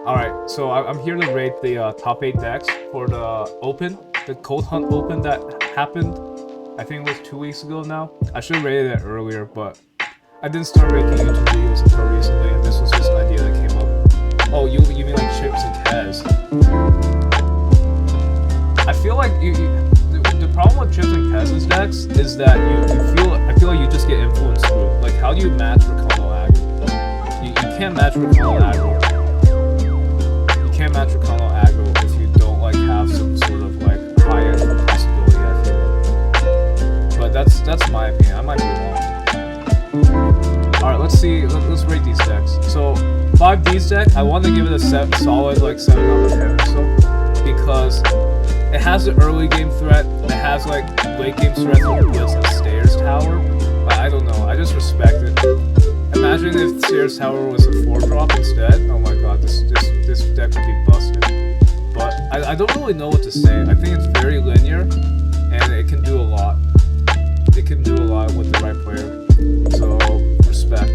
Alright, so I'm here to rate the top 8 decks for the Open, the Cold Hunt Open that happened. I think it was 2 weeks ago now. I should have rated it earlier, but I didn't start making YouTube videos until recently, and this was just an idea that came up. Oh, you mean like Chips and Kaz? I feel like the problem with Chips and Kaz's decks is that I feel like you just get influenced through. Like, how do you match Rakano aggro? You can't match Rakano aggro. Can't match Rakano aggro if you don't like have some sort of like high-end possibility, I feel like. But that's my opinion. I might be wrong. Alright, let's see. Let's rate these decks. So 5D's deck, I want to give it a solid like 7 out of 10 or so, because it has the early game threat. It has like late game threat from the Stairs Tower. But I don't know. I just respect it. Imagine if Stairs Tower was a 4-drop instead. Oh my god, this deck would be busted. But I don't really know what to say. I think it's very linear, and it can do a lot. It can do a lot with the right player. So, respect.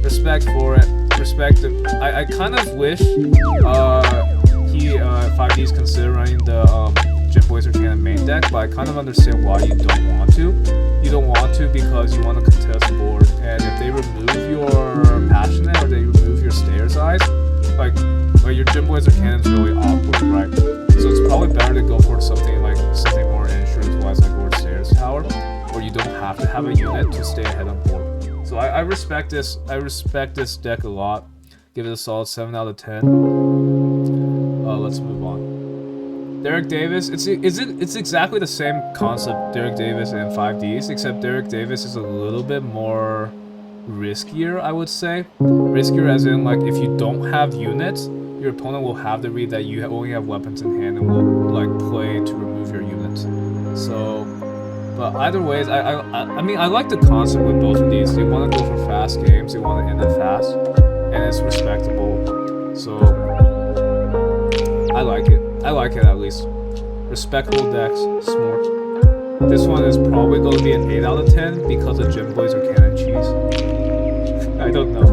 Respect for it. Respect him. I kind of wish 5D's consider running the Gym Blazer Cannon main deck, but I kind of understand why you don't want to. You don't want to because you want to contest board, and if they remove your Passionate or they remove your Stairs Eyes, like your Gym Blazer Cannon's really awkward, right? So it's probably better to go for something more insurance-wise, like Lord Stairs Tower, where you don't have to have a unit to stay ahead on board. So I respect this. I respect this deck a lot. Give it a solid 7 out of 10. Let's move on. Derek Davis, it's exactly the same concept, Derek Davis and 5Ds, except Derek Davis is a little bit more riskier, I would say. Riskier as in, like, if you don't have units, your opponent will have the read that you only have weapons in hand and will, like, play to remove your units. So, but either ways, I mean, I like the concept with both of these. They want to go for fast games, they want to end it fast, and it's respectable. So, I like it. I like it, at least. Respectable decks, smart. This one is probably going to be an 8 out of 10 because of Gym Blazer Cannon cheese. I don't know.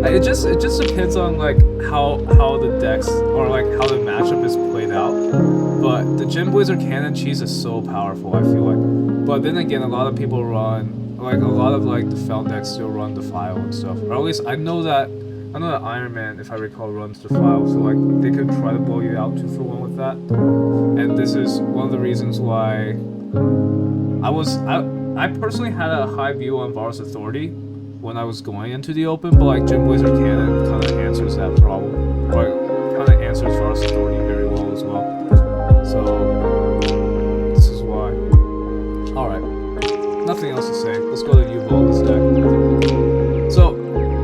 It just depends on like how the decks or like how the matchup is played out. But the Gym Blazer Cannon cheese is so powerful, I feel like. But then again, a lot of people run like a lot of like the Fel decks still run Defile and stuff. Or at least I know that Iron Man, if I recall, runs Defile, so like they could try to blow you out 2-for-1 with that. And this is one of the reasons why I personally had a high view on Varus Authority when I was going into the Open, but like Gym Blazer Cannon kind of answers that problem, or kind of answers Varus Authority very well as well. So this is why. All right, nothing else to say. Let's go to Uvaldi's deck. So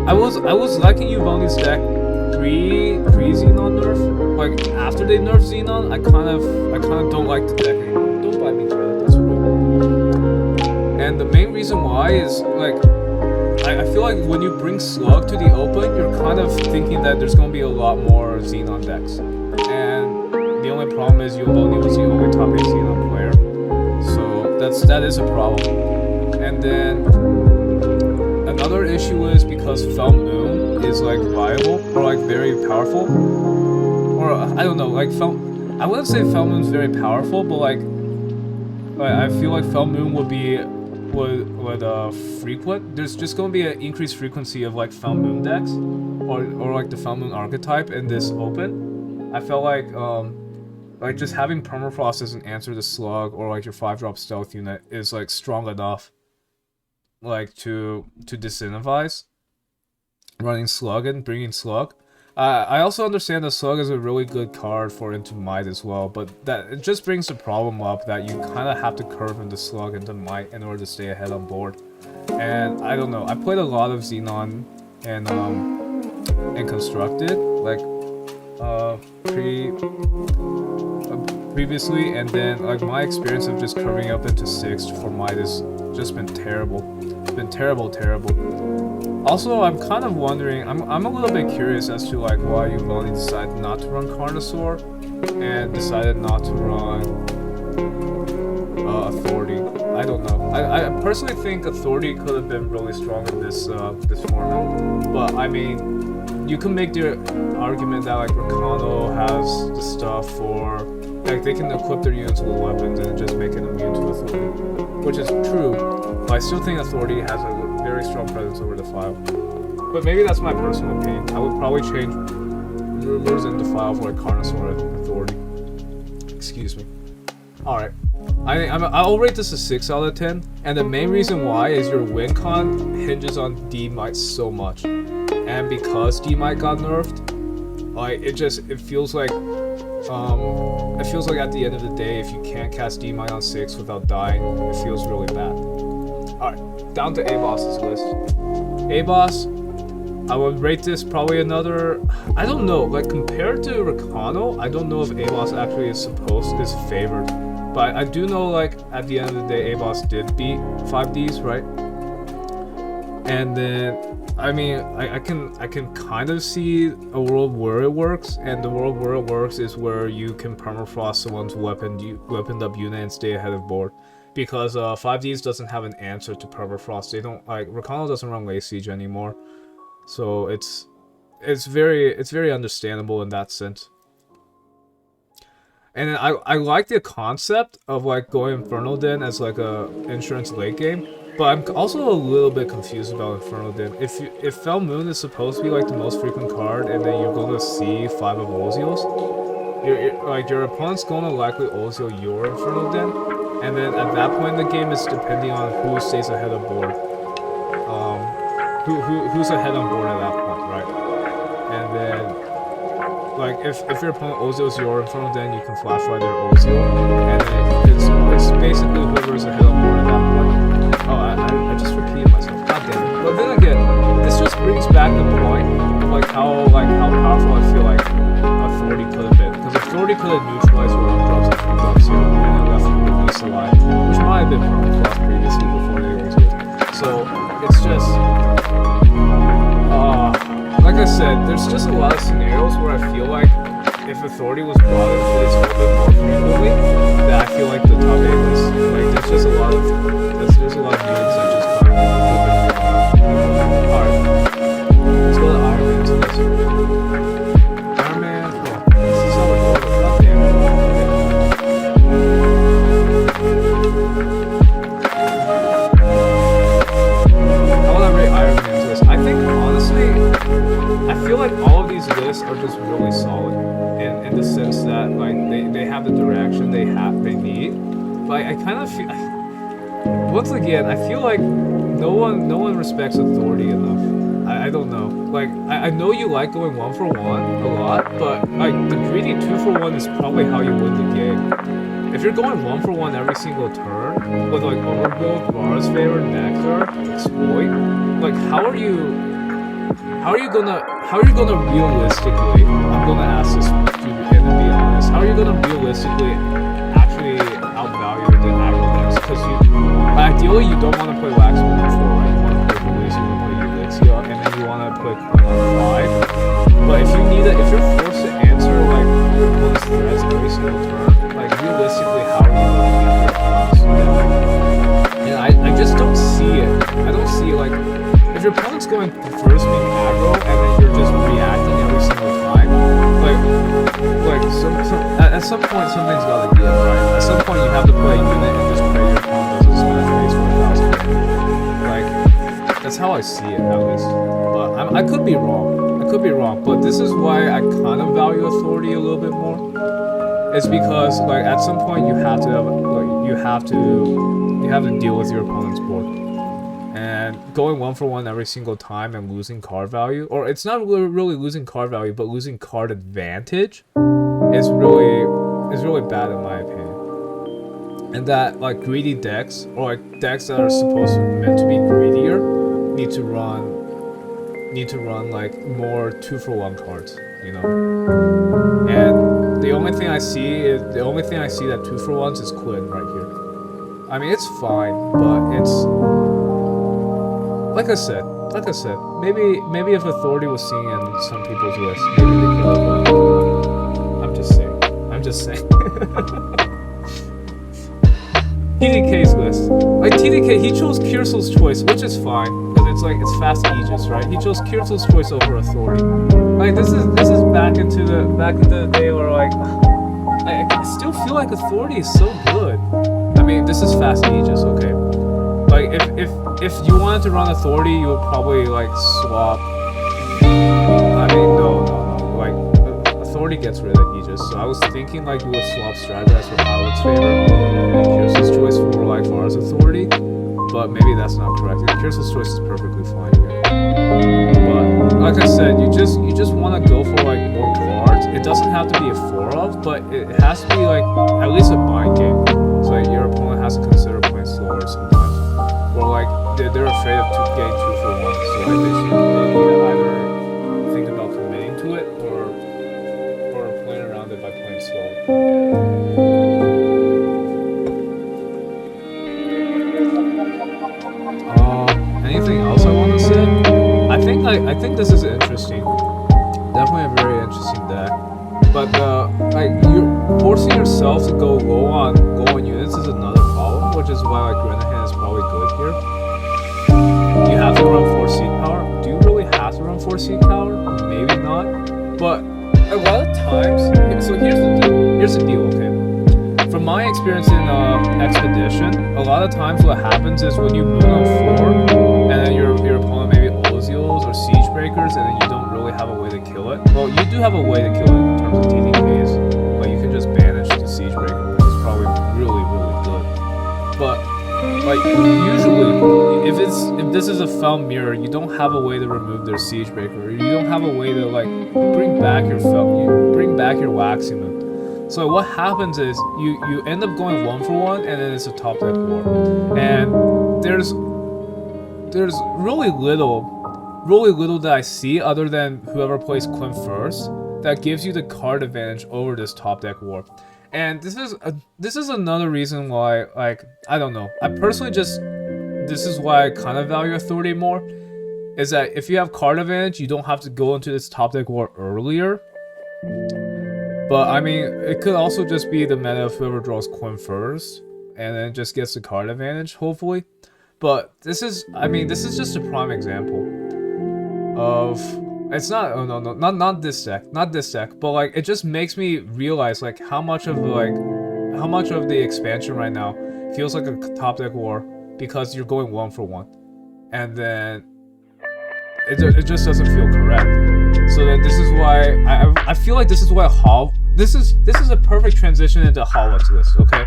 I was liking Uvaldi's deck pre-Xenon nerf. Like after they nerfed Xenon, I kind of don't like the deck anymore. Don't bite me, Tyler. That's rude. And the main reason why is like I feel like when you bring Slug to the Open, you're kind of thinking that there's gonna be a lot more Xenon decks. And the only problem is Uvaldi was the only top 8 Xenon player, so that is a problem. And then another issue is because Fel Moon is like viable or like very powerful, or I don't know, like I wouldn't say Fel Moon's very powerful, but like I feel like Fel Moon would frequent. There's just gonna be an increased frequency of like Fel Moon decks, or like the Fel Moon archetype in this Open. I felt like just having Permafrost as an answer to Slug or like your 5-drop stealth unit is like strong enough like to disincentivize running Slug and bringing Slug. I also understand that Slug is a really good card for into Might as well, but that it just brings the problem up that you kind of have to curve into Slug into Might in order to stay ahead on board. And I don't know. I played a lot of Xenon and Constructed like previously, and then like my experience of just curving up into 6th for Might has just been terrible. It's been terrible. Also, I'm kind of wondering, I'm a little bit curious as to like why Uvaldi decided not to run Carnosaur and decided not to run Authority. I don't know. I personally think Authority could have been really strong in this format, but I mean, you can make the argument that like Rakano has the stuff for like they can equip their units with weapons and just make it immune to authority, which is true. But I still think authority has a very strong presence over Defile. But maybe that's my personal opinion. I would probably change Rumors and Defile for like Carnosaur authority. Excuse me. All right. I'll rate this a 6 out of 10, and the main reason why is your win con hinges on D-Mite so much, and because D-Mite got nerfed, like it feels like at the end of the day, if you can't cast D-Mite on 6 without dying, it feels really bad. All right, down to A-Boss's list. A-Boss, I would rate this probably another, I don't know, like compared to Rakano, I don't know if A-Boss actually is favored. But I do know, like, at the end of the day, A-Boss did beat 5Ds, right? And then, I mean, I can kind of see a world where it works, and the world where it works is where you can permafrost someone's weaponed up unit and stay ahead of board. Because 5Ds doesn't have an answer to permafrost. They don't, like, Rakano doesn't run Lay Siege anymore. So it's very understandable in that sense. And then I like the concept of like going Infernal Den as like a insurance late game, but I'm also a little bit confused about Infernal Den. If Fel Moon is supposed to be like the most frequent card, and then you're gonna see 5 of Ozios, your opponent's gonna likely Ozio your Infernal Den, and then at that point in the game, it's depending on who stays ahead of board. Who's ahead on board at that point, right? And then. Like, if your opponent Ozio's your Infernal Den, you can flash ride their Ozio, and then it's basically whoever's ahead on board at that point. Oh, I just repeated myself. God damn it. But then again, this just brings back the point of like how powerful I feel like authority could have been. Because authority could have neutralized your drops and 3 drops here, and then left you with least alive, which might have been permafrost previously before they Ozio. So it's just like I said, there's just a lot of scenarios where I feel like if authority was brought into this a little bit more frequently, that I feel like the top 8 list, like there's just a lot of units that just kind of Alright, let's go to Iron Man's list. Iron Man, this is how we're going, god damn it. How would I rate Iron Man's list? I think honestly, I feel like all of these lists are just really solid in the sense that like they have the direction they need. But I kind of feel, once again, I feel like no one respects authority enough. I don't know. Like I know you like going 1 for 1 a lot, but like the greedy 2 for 1 is probably how you win the game. If you're going 1 for 1 every single turn with like Overgrowth, Vara's Favor, Nectar, Exploit, like how are you gonna realistically, I'm gonna ask this and to be honest, how are you gonna realistically actually outvalue the aggro decks? Because ideally you don't want to play Wax on 4, right? You want to play Release, you want to play Ulixia, and then you want to play Coin on 5. But if you're forced to answer like your opponent's threats every single turn, like realistically, how are you gonna beat your opponent's deck? And I just don't see it. I don't see like, if your opponent's going first being aggro and then you're just reacting every single time, at some point something's gotta give, right? At some point you have to play a unit and just pray your opponent doesn't smash face for 1,000. Like, that's how I see it at least. But I could be wrong. But this is why I kind of value authority a little bit more. It's because like at some point you have to deal with your opponent's board. And going 1 for 1 every single time and losing card value, or it's not really losing card value, but losing card advantage, is really bad in my opinion. And that like greedy decks, or like decks that are meant to be greedier, need to run like more 2 for 1 cards, you know. And the only thing I see that 2 for 1s is Quinn right here. I mean, it's fine, but it's. Like I said, maybe if authority was seen in some people's list, maybe they could have. I'm just saying. TDK's list. Like TDK, he chose Kirsel's choice, which is fine, because it's like it's fast Aegis, right? He chose Kirito's choice over Authority. Like this is back into the day where like I still feel like Authority is so good. I mean, this is fast Aegis, okay? Like if you wanted to run Authority, you would probably like swap. I mean, no. Like Authority gets rid of Aegis, so I was thinking like you would swap Strategize for Pilot's Favor, and Kirito's choice for like Vara's Authority. But maybe that's not correct. Kirito's choice is perfectly fine here. But like I said, you just want to go for like more cards. It doesn't have to be a 4 of, but it has to be like at least a mind game. So like your opponent has to consider playing slower sometimes, or like they're afraid of getting 2 for 1. So like they should either think about committing to it or playing around it by playing slower. Anything else I want to say? I think this is interesting. Definitely a very interesting deck. But like you're forcing yourself to go low on units is another problem, which is why like Renahan is probably good here. You have to run 4 seed power. Do you really have to run 4 seed power? Maybe not. But a lot of times, so here's the deal, okay? From my experience in Expedition, a lot of times what happens is when you moon on 4, and then your opponent maybe Oziels or Siege Breakers, and then you don't really have a way to kill it. Well, you do have a way to kill it in terms of TDKs, but you can just banish the Siege Breaker, which is probably really, really good. But like usually, if this is a Fel Mirror, you don't have a way to remove their Siege Breaker. You don't have a way to like bring back your Waxing Moon. So what happens is you end up going 1 for 1, and then it's a top deck war. And there's really little that I see other than whoever plays Quinn first that gives you the card advantage over this top deck war. And this is another reason why, like, I don't know. I personally this is why I kind of value Authority more, is that if you have card advantage, you don't have to go into this top deck war earlier. But I mean, it could also just be the meta of whoever draws Quinn first, and then just gets the card advantage, hopefully. But this is just a prime example of, it's not, oh no, not this deck, but like, it just makes me realize like how much of the expansion right now feels like a top deck war, because you're going 1 for 1, and then it just doesn't feel correct. So then this is why I feel like this is why this is a perfect transition into Holland's list, okay?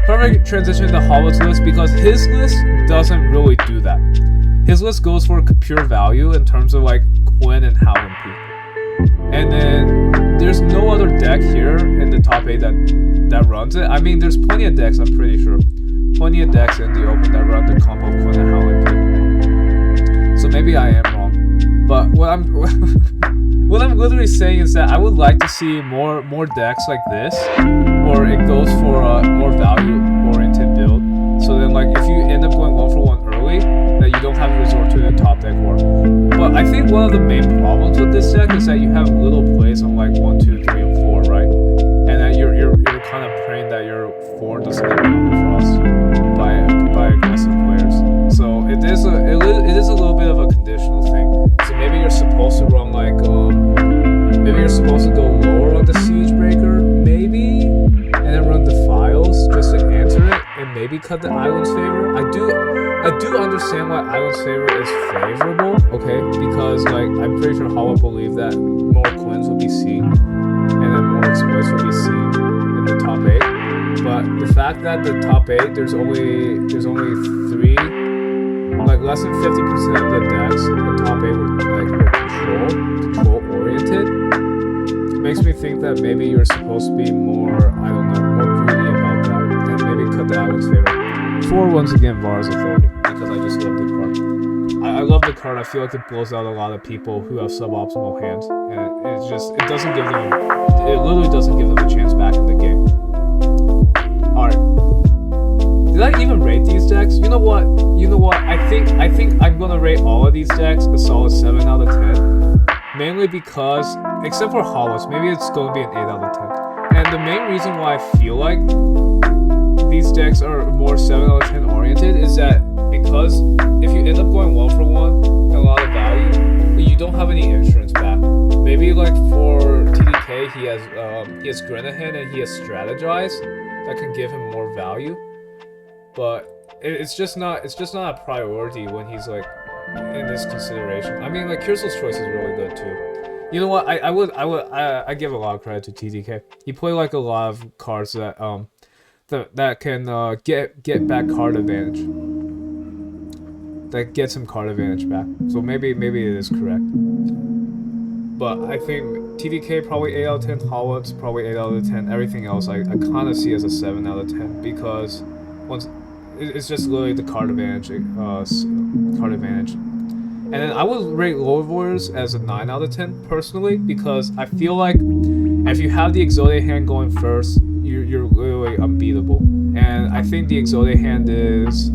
Perfect transition into Holland's list, because his list doesn't really do that. His list goes for pure value in terms of like Quinn and Howland P. And then there's no other deck here in the top 8 that runs it. I mean, there's plenty of decks, I'm pretty sure. Plenty of decks in the open that run the combo of Quinn and Howland P. So maybe I am wrong. But what I'm literally saying is that I would like to see more decks like this, where it goes for a more value-oriented build. So then, like, if you end up going 1 for 1 early, that you don't have to resort to the top deck war. But I think one of the main problems with this deck is that you have little plays on like 1, 2, 3, and 4, right? And that you're kind of praying that your 4 doesn't get combo frost by aggressive players. So it is a little bit of a conditional thing. So maybe you're supposed to run like maybe you're supposed to go lower on the Siege Breaker, maybe, and then run Defiles just to answer it, and maybe cut the Island's Favor. I do understand why Island's Favor is favorable, okay? Because like I'm pretty sure Hollow believed that more Quinns would be seen, and then more exploits would be seen in the top 8. But the fact that the top 8 there's only 3, like less than 50% of the decks in top 8 were control oriented, makes me think that maybe you're supposed to be more, I don't know, more greedy about that, and maybe cut the Island's Favor. 4 once again Vara's Authority, because I just love the card. I love the card. I feel like it blows out a lot of people who have suboptimal hands, and it literally doesn't give them a chance back in the game. Alright. Did I even rate these decks? You know what? I think I'm gonna rate all of these decks a solid 7 out of 10. Mainly because, except for Hollows, maybe it's gonna be an 8 out of 10. And the main reason why I feel like these decks are more 7 out of 10 oriented is that because if you end up going 1-for-1 and a lot of value, you don't have any insurance back. Maybe like for TDK, he has Grenahan and he has Strategize that can give him more value, but it's just not a priority when he's like in this consideration. I mean, like Crystal's Choice is really good too. You know what? I give a lot of credit to TDK. He played like a lot of cards that can get back card advantage. That gets him card advantage back. So maybe it is correct. But I think TDK probably 8 out of 10, Holland's probably 8 out of 10. Everything else I kind of see as a 7 out of 10 because once it's just literally the card advantage, And then I would rate Lord Warriors as a 9 out of 10 personally because I feel like if you have the Exodia hand going first, you're literally unbeatable. And I think the Exodia hand is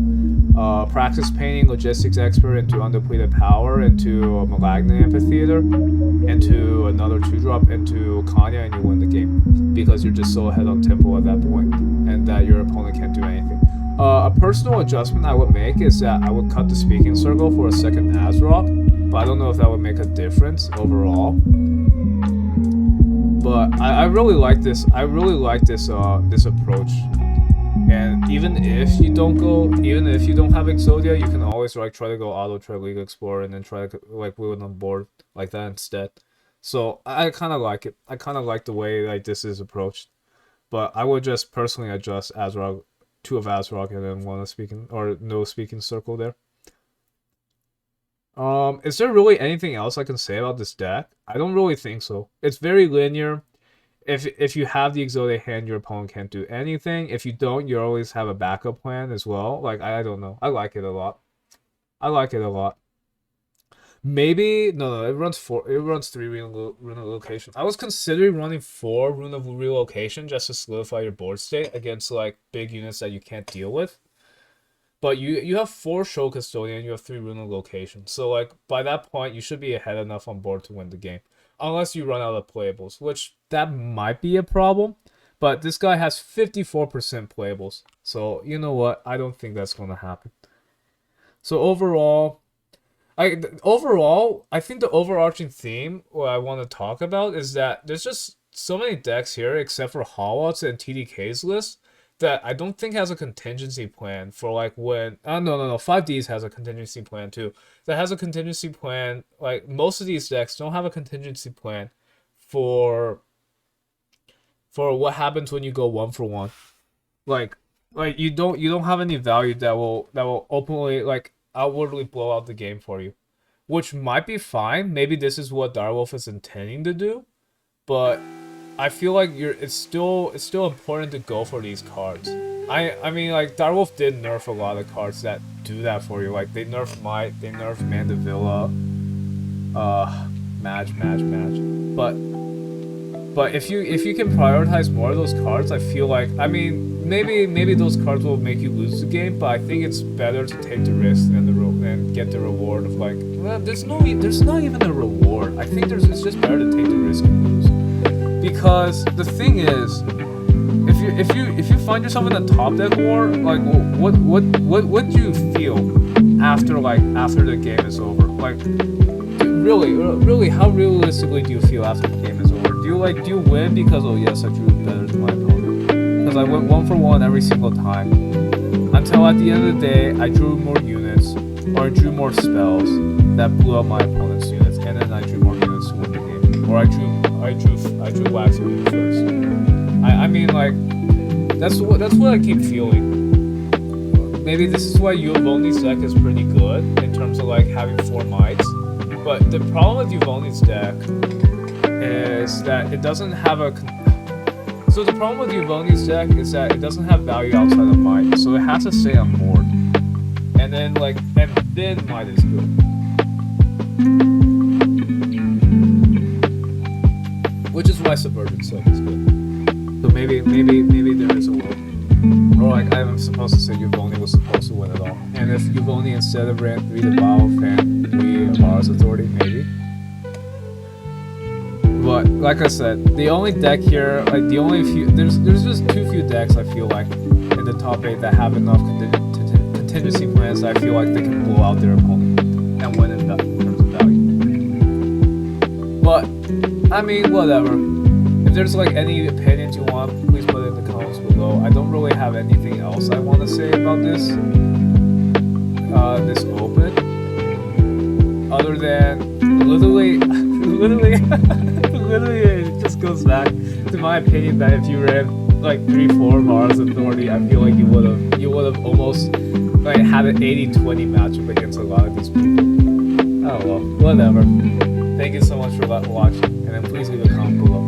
Praxis Painting, Logistics Expert into Undepleted Power, into a Malignant Amphitheater, into another 2-drop, into Kanya, and you win the game. Because you're just so ahead on tempo at that point, and that your opponent can't do anything. A personal adjustment I would make is that I would cut the Speaking Circle for a second Azrock, but I don't know if that would make a difference overall. But I really like this. I really like this approach. And even if you don't have Exodia, you can always like try to go auto trade League Explorer and then try to like wheel it on board like that instead. So I kind of like it. I kind of like the way like this is approached. But I would just personally adjust Azrog, 2 of Azrog and then 1 of Speaking or no Speaking Circle there. Is there really anything else I can say about this deck? I don't really think so. It's very linear. If you have the Exodia hand, your opponent can't do anything. If you don't, you always have a backup plan as well. Like, I don't know. I like it a lot. Maybe no, it runs 3 Rune of Location. I was considering running 4 Rune of Relocation just to solidify your board state against like big units that you can't deal with. But you have 4 Show Custodian and you have 3 Rune of Location. So like by that point you should be ahead enough on board to win the game. Unless you run out of playables, which that might be a problem. But this guy has 54% playables. So you know what? I don't think that's gonna happen. So overall, I think the overarching theme what I want to talk about is that there's just so many decks here, except for Hollots and TDK's list, that I don't think has a contingency plan for like when... no. 5Ds has a contingency plan too. That has a contingency plan, like most of these decks don't have a contingency plan for what happens when you go 1-for-1. Like you don't have any value that will openly like outwardly blow out the game for you, which might be fine. Maybe this is what Direwolf is intending to do, but I feel like it's still important to go for these cards. I mean like Direwolf did nerf a lot of cards that do that for you. Like they nerfed Might, they nerfed Mandevilla, Match. But if you can prioritize more of those cards, I feel like, I mean, maybe those cards will make you lose the game, but I think it's better to take the risk and get the reward of like, well, there's not even a reward. I think it's just better to take the risk and lose. Because the thing is, if you find yourself in a top deck war, like what do you feel after the game is over? Like really, how realistically do you feel after the game is over? Do you win because, oh yes, I drew better than my opponent? Because I went 1-for-1 every single time. Until at the end of the day, I drew more units, or I drew more spells that blew up my opponent's units, and then I drew more units to win the game. Or I drew Wax Moon first. I mean, like, that's what I keep feeling. Maybe this is why Yuvoni's deck is pretty good, in terms of, like, having 4 mites. But the problem with Yuvoni's deck is that it doesn't have so the problem with Yuvoni's deck is that it doesn't have value outside of Might, so it has to stay on board. And then Might is good. Which is why Subvergence deck is good. So maybe there is a world. Or like I'm supposed to say Yuvoni was supposed to win it all. And if Yuvoni instead of ran 3 to Bao and 3 of Mars Authority, maybe. But like I said, the only deck here, like the only few, there's just too few decks I feel like in the top 8 that have enough contingency plans that I feel like they can blow out their opponent and win in terms of value. But I mean, whatever. If there's like any opinions you want, please put it in the comments below. I don't really have anything else I want to say about this this open, other than literally, it just goes back to my opinion that if you ran like 3-4 Mars Authority, I feel like you would have almost like had an 80-20 matchup against a lot of these people. Oh well, whatever. Thank you so much for watching, and then please leave a comment below.